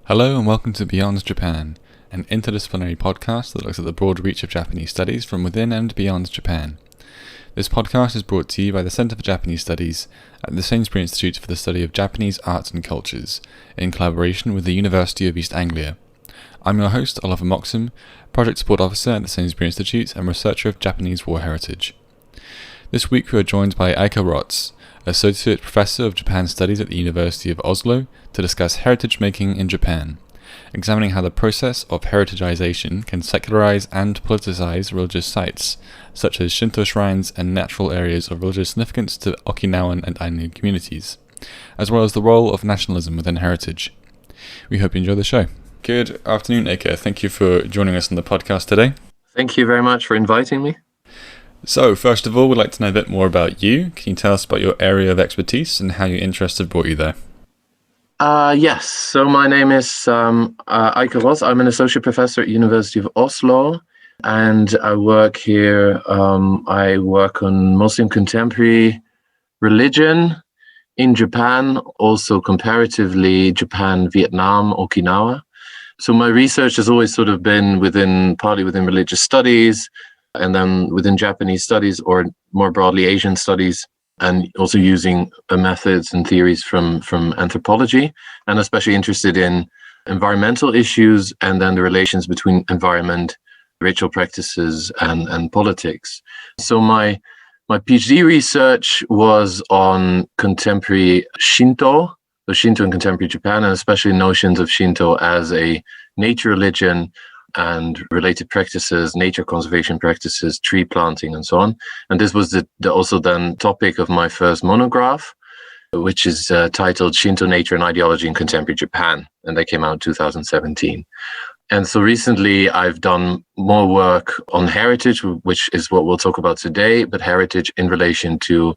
Hello and welcome to Beyond Japan, an interdisciplinary podcast that looks at the broad reach of Japanese studies from within and beyond Japan. This podcast is brought to you by the Centre for Japanese Studies at the Sainsbury Institute for the Study of Japanese Arts and Cultures, in collaboration with the University of East Anglia. I'm your host, Oliver Moxham, Project Support Officer at the Sainsbury Institute and researcher of Japanese war heritage. This week we are joined by Aike Rots, Associate Professor of Japan Studies at the University of Oslo, to discuss heritage making in Japan, examining how the process of heritagisation can secularise and politicise religious sites, such as Shinto shrines and natural areas of religious significance to Okinawan and Ainu communities, as well as the role of nationalism within heritage. We hope you enjoy the show. Good afternoon, Aike. Thank you for joining us on the podcast today. Thank you very much for inviting me. So, first of all, we'd like to know a bit more about you. Can you tell us about your area of expertise and how your interests have brought you there? Yes. So my name is Aike Rots. I'm an associate professor at University of Oslo, and I work here. I work on mostly on contemporary religion in Japan, also comparatively Japan, Vietnam, Okinawa. So my research has always sort of been partly within religious studies, and then within Japanese studies, or more broadly Asian studies, and also using methods and theories from anthropology, and especially interested in environmental issues and then the relations between environment, ritual practices, and politics. So my PhD research was on contemporary Shinto, so Shinto in contemporary Japan, and especially notions of Shinto as a nature religion and related practices, nature conservation practices, tree planting, and so on. And this was also then topic of my first monograph, which is titled Shinto Nature and Ideology in Contemporary Japan, and that came out in 2017. And so recently I've done more work on heritage, which is what we'll talk about today, but heritage in relation to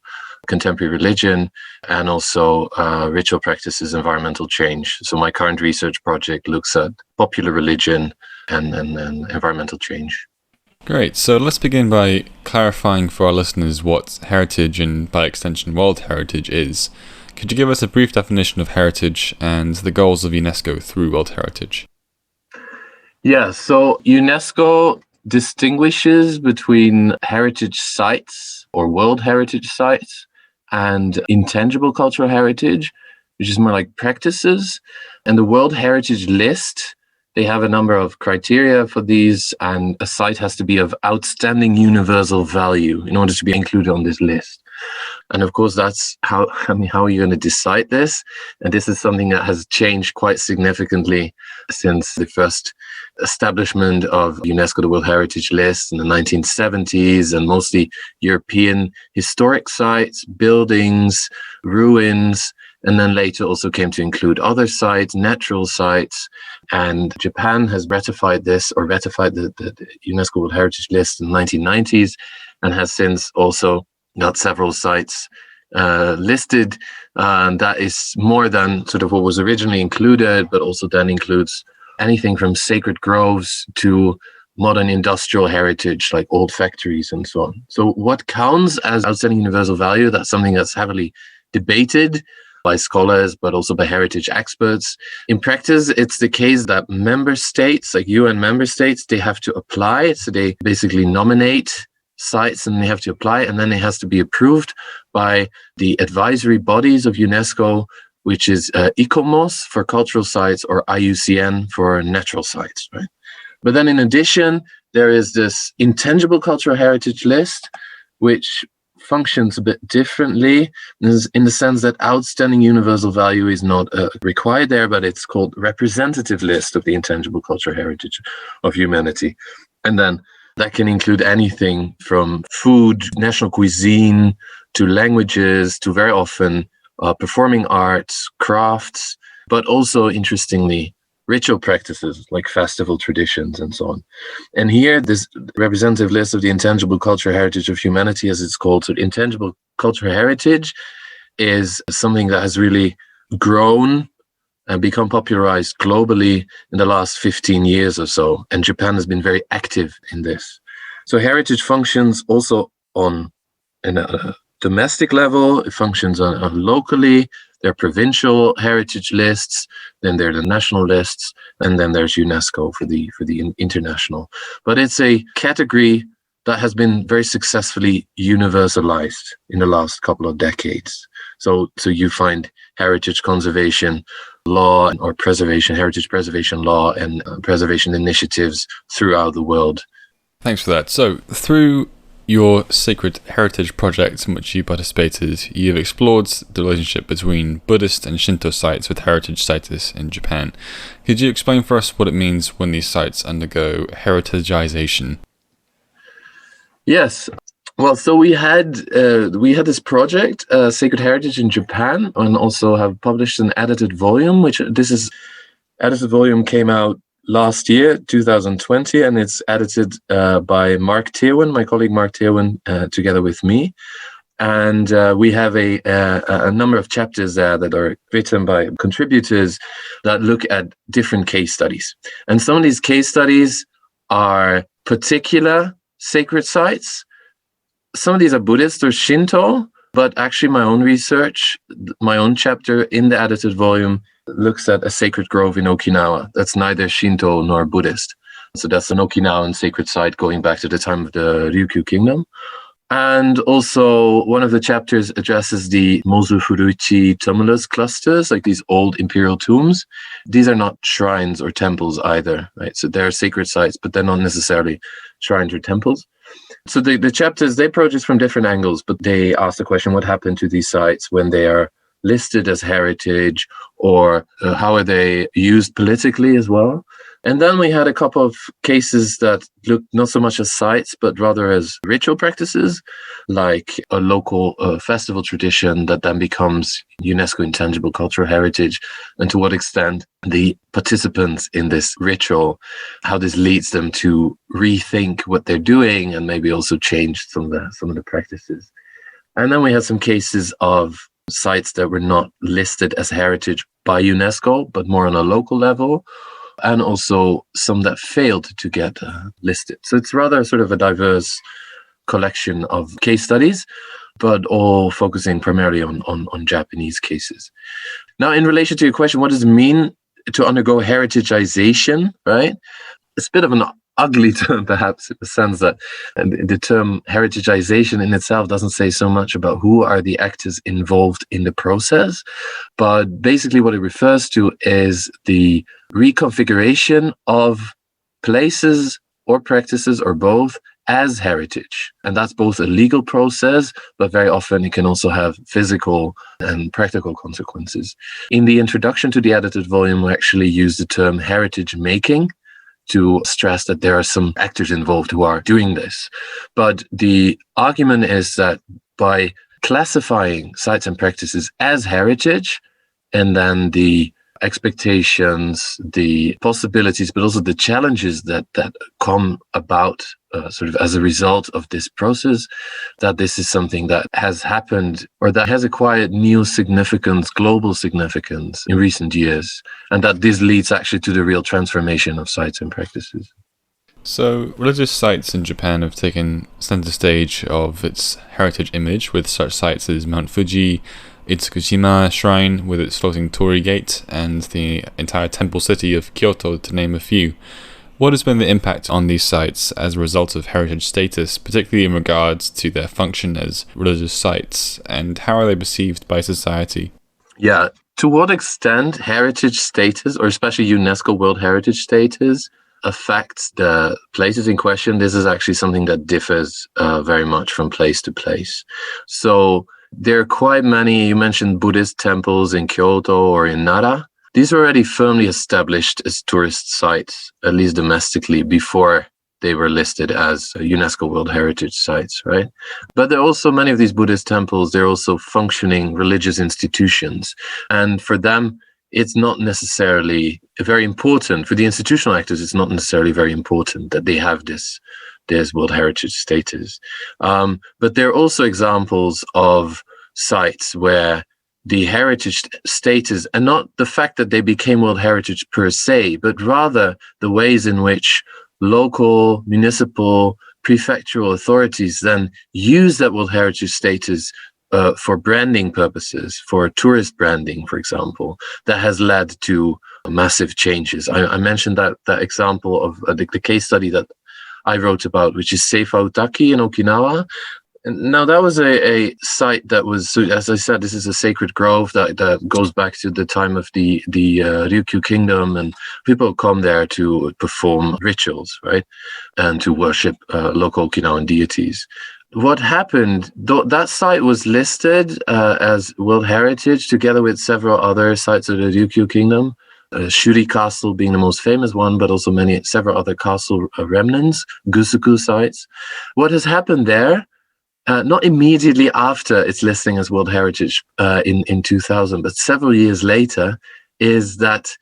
contemporary religion and also ritual practices, environmental change. So my current research project looks at popular religion and environmental change. Great. So let's begin by clarifying for our listeners what heritage and by extension world heritage is. Could you give us a brief definition of heritage and the goals of UNESCO through world heritage? Yeah, so UNESCO distinguishes between heritage sites or world heritage sites and intangible cultural heritage, which is more like practices. And the World Heritage List, they have a number of criteria for these, and a site has to be of outstanding universal value in order to be included on this list. And of course, that's how are you going to decide this? And this is something that has changed quite significantly since the first establishment of UNESCO, the World Heritage List, in the 1970s, and mostly European historic sites, buildings, ruins, and then later also came to include other sites, natural sites. And Japan has ratified the UNESCO World Heritage List in the 1990s, and has since also got several sites listed. And that is more than sort of what was originally included, but also then includes anything from sacred groves to modern industrial heritage, like old factories and so on. So what counts as outstanding universal value? That's something that's heavily debated by scholars, but also by heritage experts. In practice, it's the case that member states, like UN member states, they have to apply. So they basically nominate sites and they have to apply, and then it has to be approved by the advisory bodies of UNESCO, which is ICOMOS for cultural sites or IUCN for natural sites, right? But then in addition, there is this intangible cultural heritage list, which functions a bit differently in the sense that outstanding universal value is not required there, but it's called representative list of the intangible cultural heritage of humanity. And then that can include anything from food, national cuisine, to languages, to very often performing arts, crafts, but also, interestingly, ritual practices like festival traditions and so on. And here, this representative list of the intangible cultural heritage of humanity, as it's called, so intangible cultural heritage is something that has really grown and become popularized globally in the last 15 years or so. And Japan has been very active in this. So heritage functions also on a domestic level, it functions on locally. There are provincial heritage lists, then there are the national lists, and then there's UNESCO for the international. But it's a category that has been very successfully universalized in the last couple of decades. So you find heritage conservation law or heritage preservation law and preservation initiatives throughout the world. Thanks for that. So through your Sacred Heritage project in which you participated, you've explored the relationship between Buddhist and Shinto sites with heritage status in Japan. Could you explain for us what it means when these sites undergo heritagisation? Yes. Well, so we had this project, Sacred Heritage in Japan, and also have published an edited volume, edited volume came out last year, 2020, and it's edited by Mark Teeuwen, my colleague Mark Teeuwen, together with me. And we have a number of chapters there that are written by contributors that look at different case studies. And some of these case studies are particular sacred sites. Some of these are Buddhist or Shinto, but actually my own research, my own chapter in the edited volume looks at a sacred grove in Okinawa that's neither Shinto nor Buddhist. So that's an Okinawan sacred site going back to the time of the Ryukyu kingdom. And also one of the chapters addresses the Mozu Furuichi tumulus clusters, like these old imperial tombs. These are not shrines or temples either, right? So they're sacred sites, but they're not necessarily shrines or temples. So the chapters, they approach this from different angles, but they ask the question, what happened to these sites when they are listed as heritage, or how are they used politically as well? And then we had a couple of cases that looked not so much as sites, but rather as ritual practices, like a local festival tradition that then becomes UNESCO intangible cultural heritage, and to what extent the participants in this ritual, how this leads them to rethink what they're doing and maybe also change some of the practices. And then we had some cases of sites that were not listed as heritage by UNESCO, but more on a local level, and also some that failed to get listed. So it's rather sort of a diverse collection of case studies, but all focusing primarily on Japanese cases. Now, in relation to your question, what does it mean to undergo heritagisation, right? It's a bit of an ugly term, perhaps, in the sense that the term heritagisation in itself doesn't say so much about who are the actors involved in the process, but basically what it refers to is the reconfiguration of places or practices or both as heritage. And that's both a legal process, but very often it can also have physical and practical consequences. In the introduction to the edited volume, we actually use the term heritage making to stress that there are some actors involved who are doing this. But the argument is that by classifying sites and practices as heritage, and then the expectations, the possibilities, but also the challenges that come about sort of as a result of this process, that this is something that has happened or that has acquired new significance, global significance in recent years, and that this leads actually to the real transformation of sites and practices. So, religious sites in Japan have taken center stage of its heritage image with such sites as Mount Fuji, Itsukushima Shrine with its floating torii gate, and the entire temple city of Kyoto, to name a few. What has been the impact on these sites as a result of heritage status, particularly in regards to their function as religious sites, and how are they perceived by society? Yeah, to what extent heritage status, or especially UNESCO World Heritage status, affects the places in question, this is actually something that differs very much from place to place. So there are quite many, you mentioned Buddhist temples in Kyoto or in Nara. These were already firmly established as tourist sites, at least domestically, before they were listed as UNESCO World Heritage sites, right? But there are also many of these Buddhist temples, they're also functioning religious institutions. And for them, it's not necessarily very important. For the institutional actors, it's not necessarily very important that they have this World Heritage status. But there are also examples of sites where the heritage status, and not the fact that they became World Heritage per se, but rather the ways in which local, municipal, prefectural authorities then use that World Heritage status for branding purposes, for tourist branding, for example, that has led to massive changes. I mentioned that example of the case study that I wrote about, which is Seifa Utaki in Okinawa. And now that was a site that was, so as I said, this is a sacred grove that goes back to the time of the Ryukyu kingdom, and people come there to perform rituals, right, and to worship local Okinawan deities. What happened, that site was listed as World Heritage together with several other sites of the Ryukyu kingdom, Shuri Castle being the most famous one, but also several other castle remnants, Gusuku sites. What has happened there, not immediately after its listing as World Heritage in 2000, but several years later, is that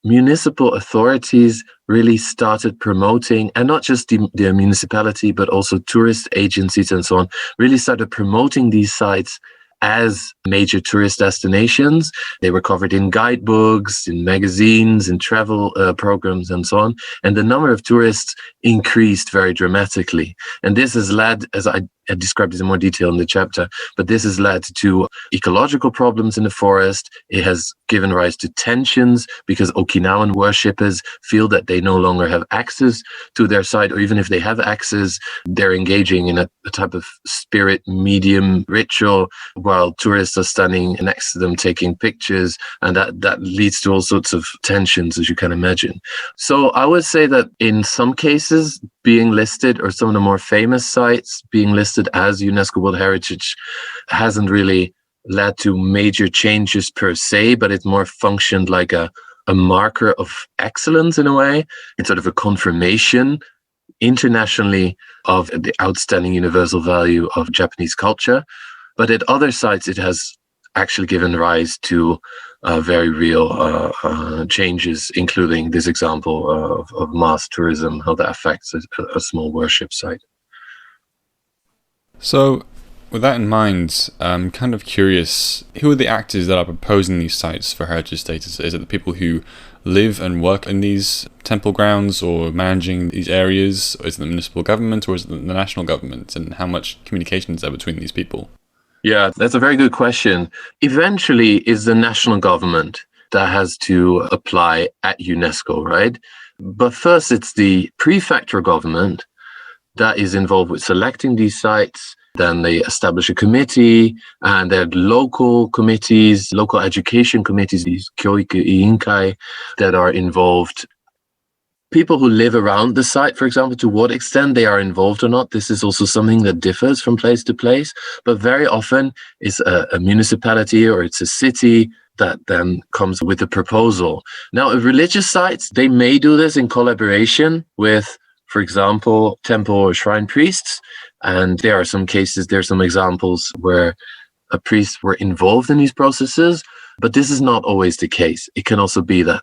municipal authorities really started promoting, and not just the municipality, but also tourist agencies and so on, really started promoting these sites as major tourist destinations. They were covered in guidebooks, in magazines, in travel programs, and so on. And the number of tourists increased very dramatically. And this has led, as I described this in more detail in the chapter, but this has led to ecological problems in the forest. It has given rise to tensions because Okinawan worshippers feel that they no longer have access to their site, or even if they have access, they're engaging in a type of spirit medium ritual while tourists are standing next to them taking pictures, and that leads to all sorts of tensions, as you can imagine. So I would say that in some cases, being listed, or some of the more famous sites being listed as UNESCO World Heritage, hasn't really led to major changes per se, but it more functioned like a marker of excellence in a way. It's sort of a confirmation internationally of the outstanding universal value of Japanese culture. But at other sites, it has actually given rise to very real changes, including this example of mass tourism, how that affects a small worship site. So, with that in mind, I'm kind of curious, who are the actors that are proposing these sites for heritage status? Is it the people who live and work in these temple grounds or managing these areas? Or is it the municipal government, or is it the national government? And how much communication is there between these people? Yeah, that's a very good question. Eventually, it's the national government that has to apply at UNESCO, right? But first, it's the prefectural government that is involved with selecting these sites. Then they establish a committee, and there are local committees, local education committees, these Kyoiku Iinkai, that are involved. People who live around the site, for example, to what extent they are involved or not, this is also something that differs from place to place. But very often it's a municipality or it's a city that then comes with a proposal. Now, religious sites, they may do this in collaboration with, for example, temple or shrine priests. And there are some cases, there are some examples where priests were involved in these processes. But this is not always the case. It can also be that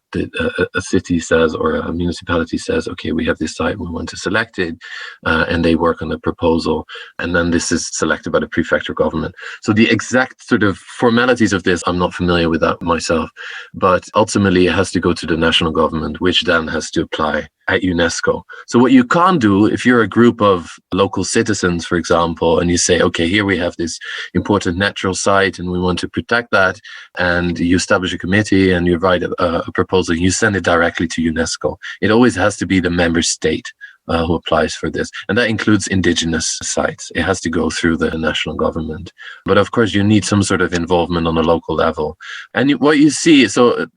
a city says, or a municipality says, okay, we have this site, we want to select it, and they work on the proposal, and then this is selected by the prefectural government. So the exact sort of formalities of this, I'm not familiar with that myself, but ultimately it has to go to the national government, which then has to apply at UNESCO. So what you can't do, if you're a group of local citizens, for example, and you say, okay, here we have this important natural site and we want to protect that, and you establish a committee and you write a proposal, you send it directly to UNESCO. It always has to be the member state who applies for this. And that includes indigenous sites. It has to go through the national government. But of course, you need some sort of involvement on a local level. And what you see, so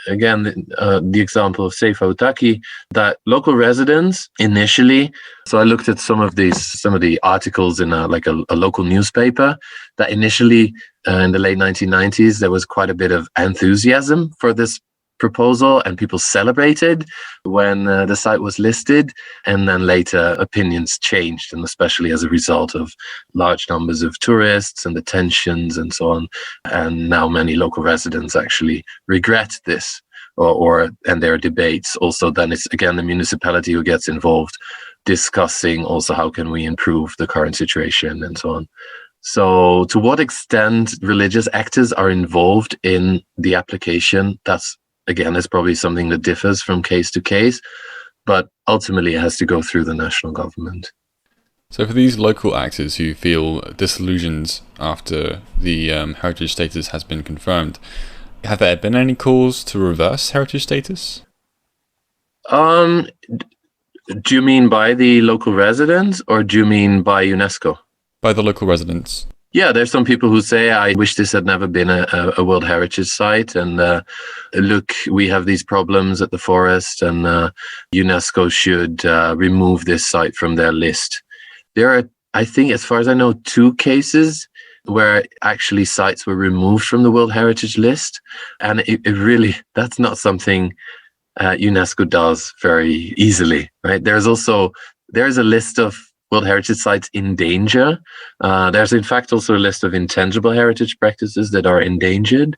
again, the example of Seifa Utaki, that local residents initially, so I looked at some of the articles in a local newspaper, that initially in the late 1990s, there was quite a bit of enthusiasm for this proposal, and people celebrated when the site was listed, and then later opinions changed, and especially as a result of large numbers of tourists and the tensions and so on. And now many local residents actually regret this, and there are debates also. Then it's again the municipality who gets involved, discussing also how can we improve the current situation and so on. So to what extent religious actors are involved in the application, that's probably something that differs from case to case, but ultimately it has to go through the national government. So for these local actors who feel disillusioned after the heritage status has been confirmed, have there been any calls to reverse heritage status? Do you mean by the local residents or do you mean by UNESCO? By the local residents. Yeah, there's some people who say, I wish this had never been a World Heritage Site. And look, we have these problems at the forest, and UNESCO should remove this site from their list. There are, I think, as far as I know, 2 cases where actually sites were removed from the World Heritage List. And it really, that's not something UNESCO does very easily, right? There's a list of World Heritage Sites in danger. There's in fact also a list of intangible heritage practices that are endangered.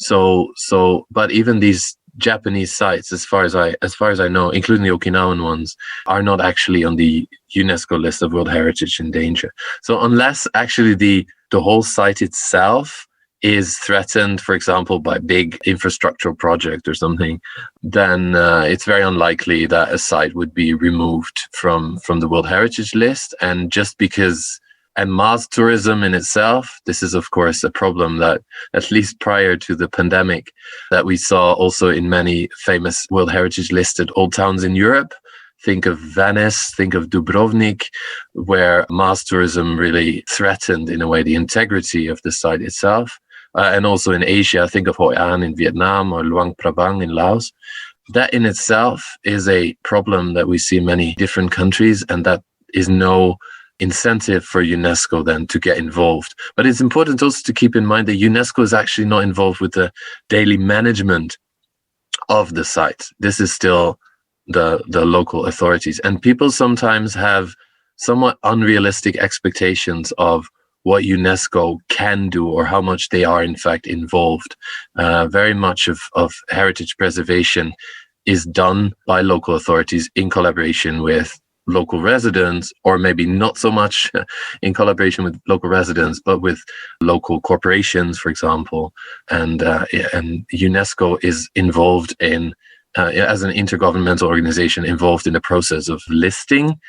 But even these Japanese sites, as far as I know, including the Okinawan ones, are not actually on the UNESCO list of World Heritage in danger. So unless actually the whole site itself is threatened, for example, by big infrastructural project or something, then it's very unlikely that a site would be removed from the World Heritage List. And just because mass tourism in itself, this is of course a problem that at least prior to the pandemic that we saw also in many famous World Heritage listed old towns in Europe. Think of Venice, think of Dubrovnik, where mass tourism really threatened in a way the integrity of the site itself. And also in Asia, think of Hoi An in Vietnam or Luang Prabang in Laos. That in itself is a problem that we see in many different countries, and that is no incentive for UNESCO then to get involved. But it's important also to keep in mind that UNESCO is actually not involved with the daily management of the site. This is still the local authorities. And people sometimes have somewhat unrealistic expectations of what UNESCO can do or how much they are in fact involved. Very much of heritage preservation is done by local authorities in collaboration with local residents, or maybe not so much in collaboration with local residents, but with local corporations, for example. And UNESCO is involved in, as an intergovernmental organization, involved in the process of listing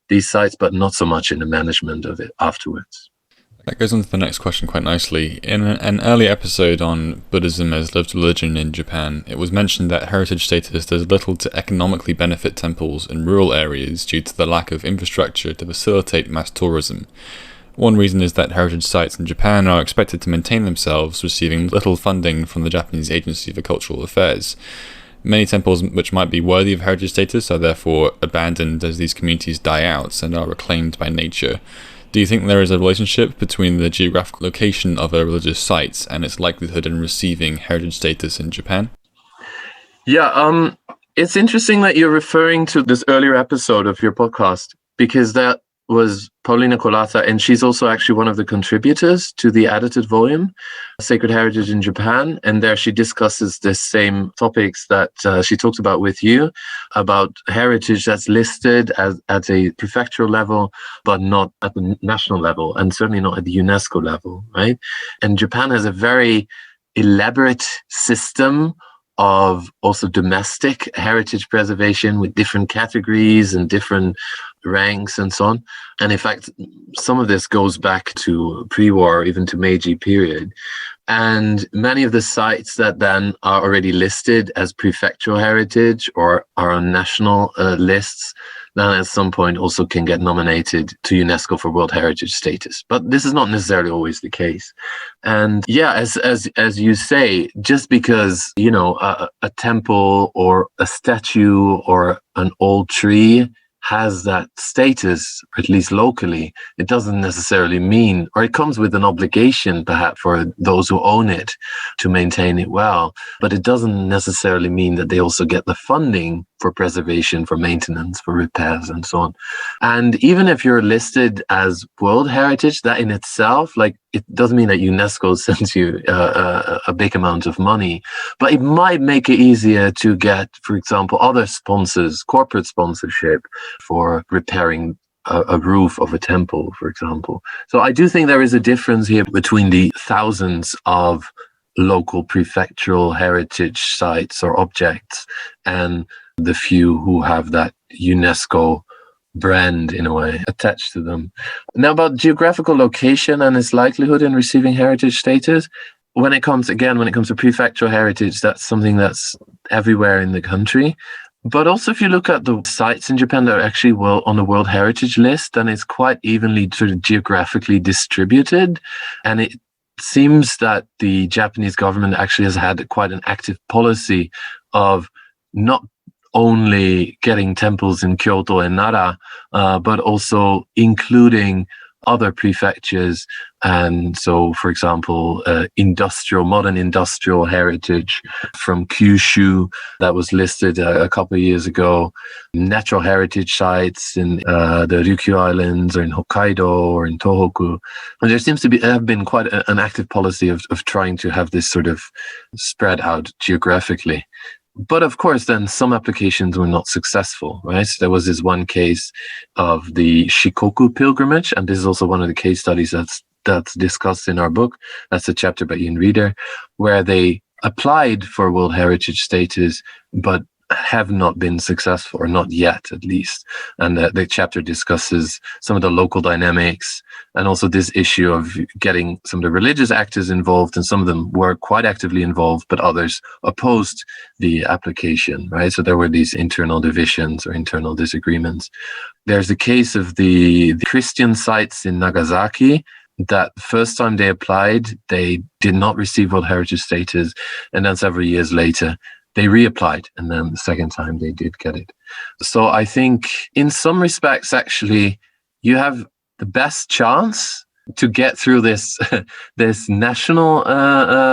these sites, but not so much in the management of it afterwards. That goes on to the next question quite nicely. In an earlier episode on Buddhism as lived religion in Japan, it was mentioned that heritage status does little to economically benefit temples in rural areas due to the lack of infrastructure to facilitate mass tourism. One reason is that heritage sites in Japan are expected to maintain themselves, receiving little funding from the Japanese Agency for Cultural Affairs. Many temples which might be worthy of heritage status are therefore abandoned as these communities die out and are reclaimed by nature. Do you think there is a relationship between the geographic location of a religious site and its likelihood in receiving heritage status in Japan? Yeah, it's interesting that you're referring to this earlier episode of your podcast, because that was Paulina Colata, and she's also actually one of the contributors to the edited volume, Sacred Heritage in Japan. And there she discusses the same topics that she talked about with you, about heritage that's listed at a prefectural level, but not at the national level, and certainly not at the UNESCO level, right? And Japan has a very elaborate system of also domestic heritage preservation with different categories and different ranks and so on. And in fact, some of this goes back to pre-war, even to Meiji period. And many of the sites that then are already listed as prefectural heritage or are on national lists, then at some point also can get nominated to UNESCO for World Heritage status. But this is not necessarily always the case. And yeah, as you say, just because, you know, a temple or a statue or an old tree has that status, at least locally, it doesn't necessarily mean, or it comes with an obligation perhaps for those who own it to maintain it well, but it doesn't necessarily mean that they also get the funding for preservation, for maintenance, for repairs, and so on. And even if you're listed as World Heritage, that in itself, like, it doesn't mean that UNESCO sends you a big amount of money, but it might make it easier to get, for example, other sponsors, corporate sponsorship for repairing a roof of a temple, for example. So I do think there is a difference here between the thousands of local prefectural heritage sites or objects and the few who have that UNESCO brand, in a way, attached to them. Now, about geographical location and its likelihood in receiving heritage status, when it comes to prefectural heritage, that's something that's everywhere in the country. But also, if you look at the sites in Japan that are actually on the World Heritage List, then it's quite evenly sort of geographically distributed. And it seems that the Japanese government actually has had quite an active policy of not only getting temples in Kyoto and Nara, but also including other prefectures. And so, for example, modern industrial heritage from Kyushu that was listed a couple of years ago, natural heritage sites in the Ryukyu Islands or in Hokkaido or in Tohoku. And there seems to have been quite an active policy of trying to have this sort of spread out geographically. But of course, then some applications were not successful, right? So there was this one case of the Shikoku pilgrimage, and this is also one of the case studies that's discussed in our book. That's a chapter by Ian Reader, where they applied for World Heritage status, but have not been successful, or not yet at least. And the chapter discusses some of the local dynamics and also this issue of getting some of the religious actors involved, and some of them were quite actively involved, but others opposed the application, right? So there were these internal divisions or internal disagreements. There's the case of the Christian sites in Nagasaki, that first time they applied, they did not receive World Heritage status, and then several years later, they reapplied, and then the second time they did get it. So I think in some respects, actually, you have the best chance to get through this this national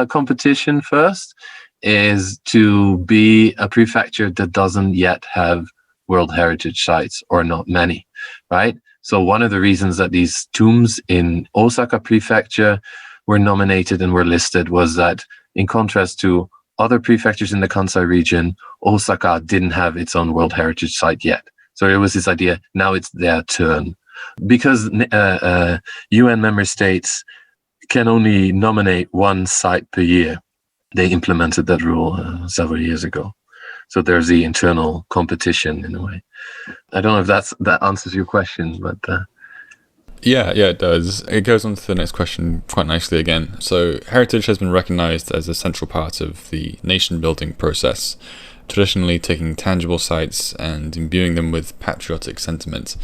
competition first, is to be a prefecture that doesn't yet have World Heritage sites, or not many, right? So one of the reasons that these tombs in Osaka Prefecture were nominated and were listed was that, in contrast to other prefectures in the Kansai region, Osaka didn't have its own World Heritage site yet. So there was this idea, now it's their turn. Because UN member states can only nominate one site per year, they implemented that rule several years ago. So there's the internal competition in a way. I don't know if that answers your question, but... Yeah, it does. It goes on to the next question quite nicely again. So heritage has been recognised as a central part of the nation-building process, traditionally taking tangible sites and imbuing them with patriotic sentiment.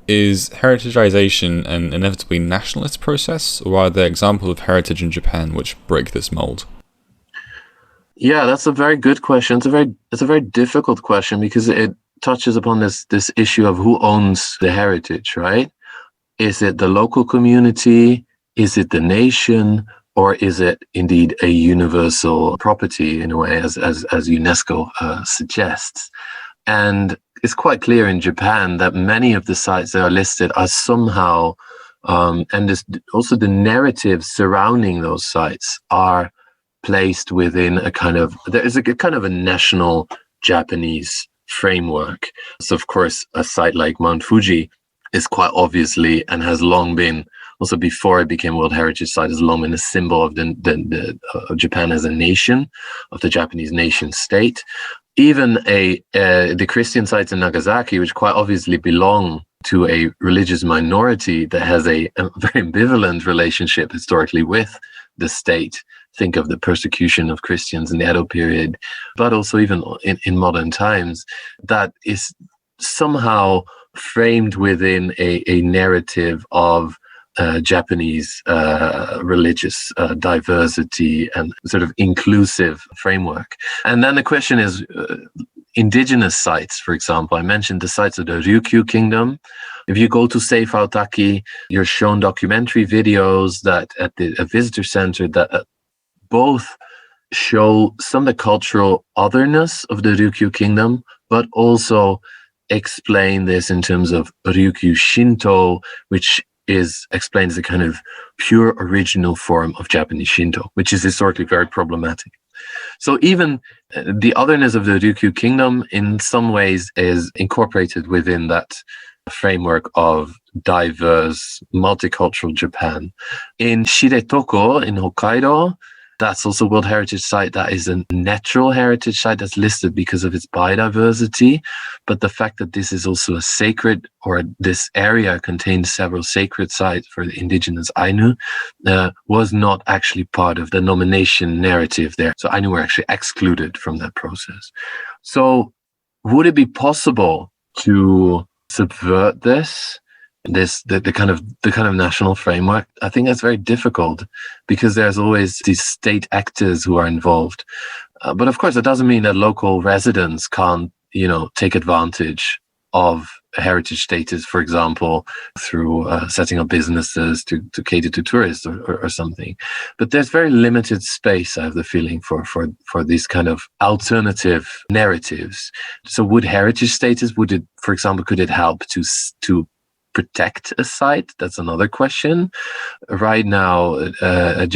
Is heritagisation an inevitably nationalist process, or are there examples of heritage in Japan which break this mould? Yeah, that's a very good question. It's a very difficult question, because it touches upon this issue of who owns the heritage, right? Is it the local community? Is it the nation? Or is it indeed a universal property, in a way, as UNESCO suggests? And it's quite clear in Japan that many of the sites that are listed are somehow, and also the narratives surrounding those sites are placed within there is a kind of a national Japanese framework. So, of course, a site like Mount Fuji is quite obviously, and has long been, also before it became World Heritage Site, has long been a symbol of of Japan as a nation, of the Japanese nation state. Even the Christian sites in Nagasaki, which quite obviously belong to a religious minority that has a very ambivalent relationship historically with the state. Think of the persecution of Christians in the Edo period, but also even in modern times, that is somehow framed within a narrative of Japanese religious diversity and sort of inclusive framework. And then the question is, indigenous sites, for example. I mentioned the sites of the Ryukyu Kingdom. If you go to Seifautaki, you're shown documentary videos that at a visitor center that both show some of the cultural otherness of the Ryukyu Kingdom, but also explain this in terms of Ryukyu Shinto, which is explained as a kind of pure original form of Japanese Shinto, which is historically very problematic. So even the otherness of the Ryukyu Kingdom in some ways is incorporated within that framework of diverse, multicultural Japan. In Shiretoko, in Hokkaido, That's also a World Heritage Site. That is a natural heritage site that's listed because of its biodiversity. But the fact that this is also a sacred, or this area contains several sacred sites for the indigenous Ainu, was not actually part of the nomination narrative there. So Ainu were actually excluded from that process. So would it be possible to subvert the kind of national framework? I think that's very difficult, because there's always these state actors who are involved. But of course, that doesn't mean that local residents can't, take advantage of heritage status, for example, through setting up businesses to cater to tourists or something. But there's very limited space, I have the feeling, for these kind of alternative narratives. So would heritage status, for example, could it help to protect a site? That's another question. Right now,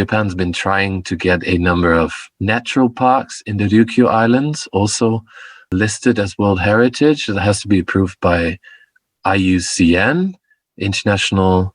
Japan's been trying to get a number of natural parks in the Ryukyu Islands also listed as World Heritage. That has to be approved by IUCN, International,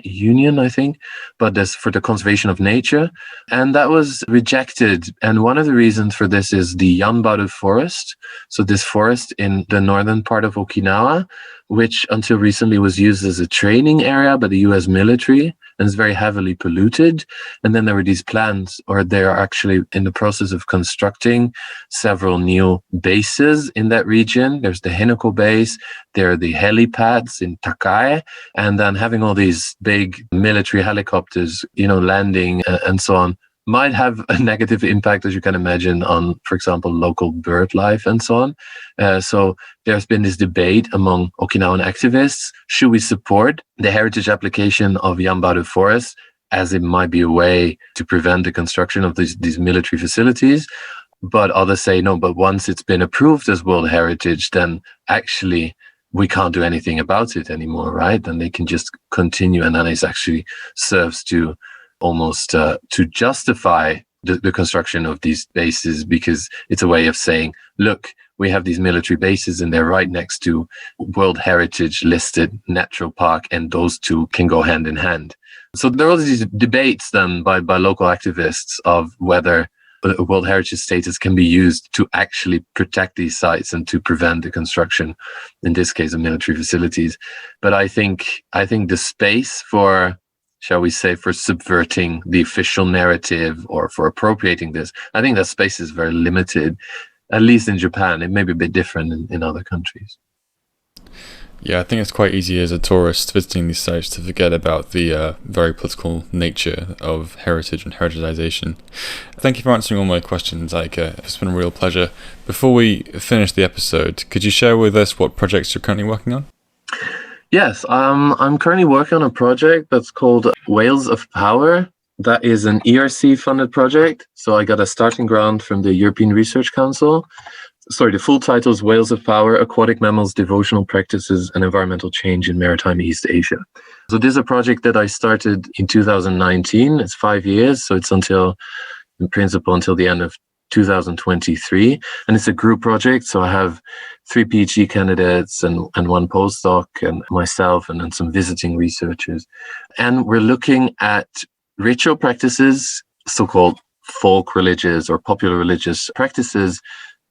Union, I think, but that's for the conservation of nature. And that was rejected. And one of the reasons for this is the Yanbaru forest. So this forest in the northern part of Okinawa, which until recently was used as a training area by the US military, and is very heavily polluted. And then there were these plans, or they are actually in the process of constructing several new bases in that region. There's the Henoko base, there are the helipads in Takai, and then having all these big military helicopters, landing and so on, might have a negative impact, as you can imagine, on, for example, local bird life and so on. So there's been this debate among Okinawan activists. Should we support the heritage application of Yanbaru Forest, as it might be a way to prevent the construction of these military facilities? But others say no, but once it's been approved as World Heritage, then actually we can't do anything about it anymore, right? Then they can just continue, and then it actually serves to almost to justify the construction of these bases, because it's a way of saying, look, we have these military bases and they're right next to World Heritage listed natural park, and those two can go hand in hand. So there are all these debates then by local activists of whether World Heritage status can be used to actually protect these sites and to prevent the construction, in this case, of military facilities. But I think the space for, shall we say, for subverting the official narrative or for appropriating this, I think that space is very limited, at least in Japan. It may be a bit different in other countries. Yeah, I think it's quite easy as a tourist visiting these sites to forget about the very political nature of heritage and heritagisation. Thank you for answering all my questions, Aike. It's been a real pleasure. Before we finish the episode, could you share with us what projects you're currently working on? Yes, I'm currently working on a project that's called Whales of Power. That is an ERC-funded project. So I got a starting grant from the European Research Council. Sorry, the full title is Whales of Power, Aquatic Mammals, Devotional Practices and Environmental Change in Maritime East Asia. So this is a project that I started in 2019. It's 5 years, so it's in principle, until the end of 2023. And it's a group project. So I have 3 PhD candidates and 1 postdoc and myself, and then some visiting researchers. And we're looking at ritual practices, so-called folk religious or popular religious practices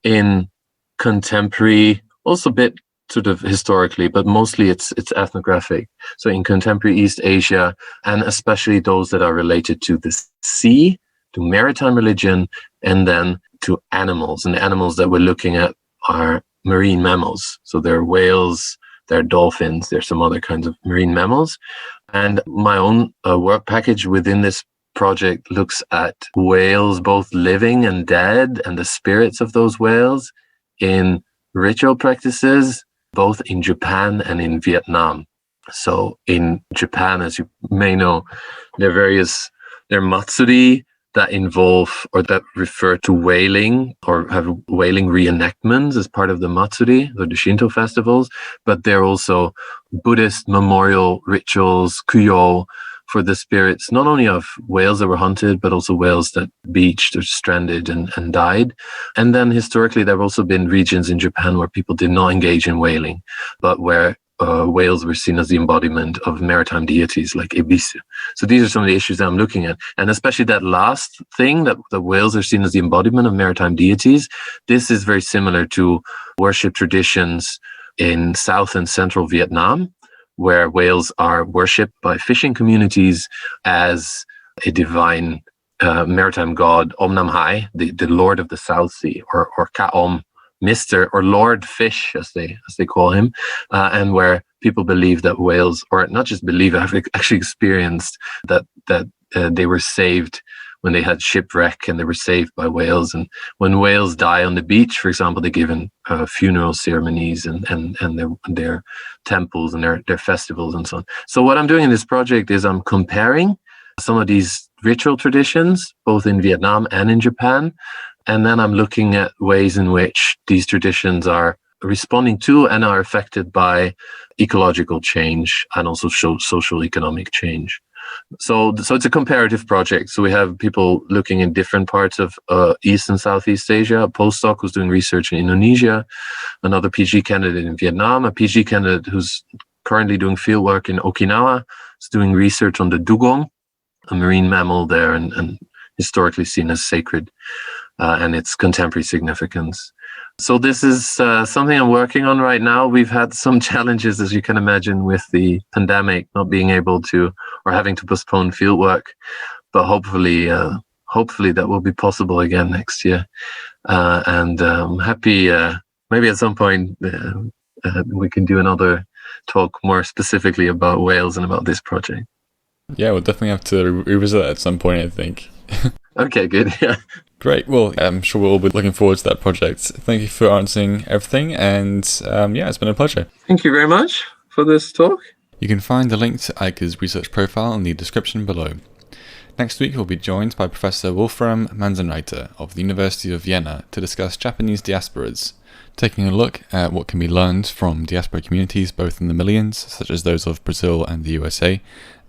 in contemporary, also a bit sort of historically, but mostly it's ethnographic. So in contemporary East Asia, and especially those that are related to the sea, to maritime religion, and then to animals. And the animals that we're looking at are marine mammals. So there are whales, there are dolphins, there's some other kinds of marine mammals. And my own work package within this project looks at whales, both living and dead, and the spirits of those whales in ritual practices, both in Japan and in Vietnam. So in Japan, as you may know, there are matsuri that involve or that refer to whaling or have whaling reenactments as part of the matsuri, or the Shinto festivals, but there are also Buddhist memorial rituals, kuyo, for the spirits, not only of whales that were hunted, but also whales that beached or stranded and died. And then historically, there have also been regions in Japan where people did not engage in whaling, but where whales were seen as the embodiment of maritime deities like Ebisu. So these are some of the issues that I'm looking at. And especially that last thing, that the whales are seen as the embodiment of maritime deities, this is very similar to worship traditions in South and Central Vietnam, where whales are worshipped by fishing communities as a divine maritime god, Om Nam Hai, the Lord of the South Sea, or Ka Om, Mr. or Lord Fish, as they call him, and where people believe that whales, or not just believe, have actually experienced that they were saved when they had shipwreck, and they were saved by whales. And when whales die on the beach, for example, they're given funeral ceremonies and their temples and their festivals and so on. So what I'm doing in this project is I'm comparing some of these ritual traditions, both in Vietnam and in Japan. And then I'm looking at ways in which these traditions are responding to and are affected by ecological change and also social economic change. So it's a comparative project. So we have people looking in different parts of East and Southeast Asia. A postdoc who's doing research in Indonesia, another PhD candidate in Vietnam, a PhD candidate who's currently doing fieldwork in Okinawa, is doing research on the dugong, a marine mammal there and historically seen as sacred, and its contemporary significance. So this is something I'm working on right now. We've had some challenges, as you can imagine, with the pandemic, not being able to, or having to postpone fieldwork, but hopefully that will be possible again next year. And I'm happy, maybe at some point we can do another talk more specifically about whales and about this project. Yeah, we'll definitely have to revisit that at some point, I think. Okay, good. Yeah. Great. Well, I'm sure we'll all be looking forward to that project. Thank you for answering everything. And yeah, it's been a pleasure. Thank you very much for this talk. You can find the link to Aike's research profile in the description below. Next week, we'll be joined by Professor Wolfram Manzenreiter of the University of Vienna to discuss Japanese diasporas, taking a look at what can be learned from diaspora communities both in the millions, such as those of Brazil and the USA,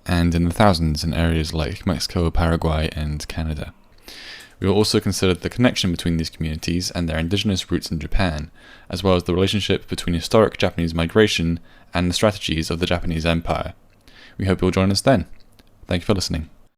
and in the thousands in areas like Mexico, Paraguay, and Canada. We will also consider the connection between these communities and their indigenous roots in Japan, as well as the relationship between historic Japanese migration and the strategies of the Japanese Empire. We hope you'll join us then. Thank you for listening.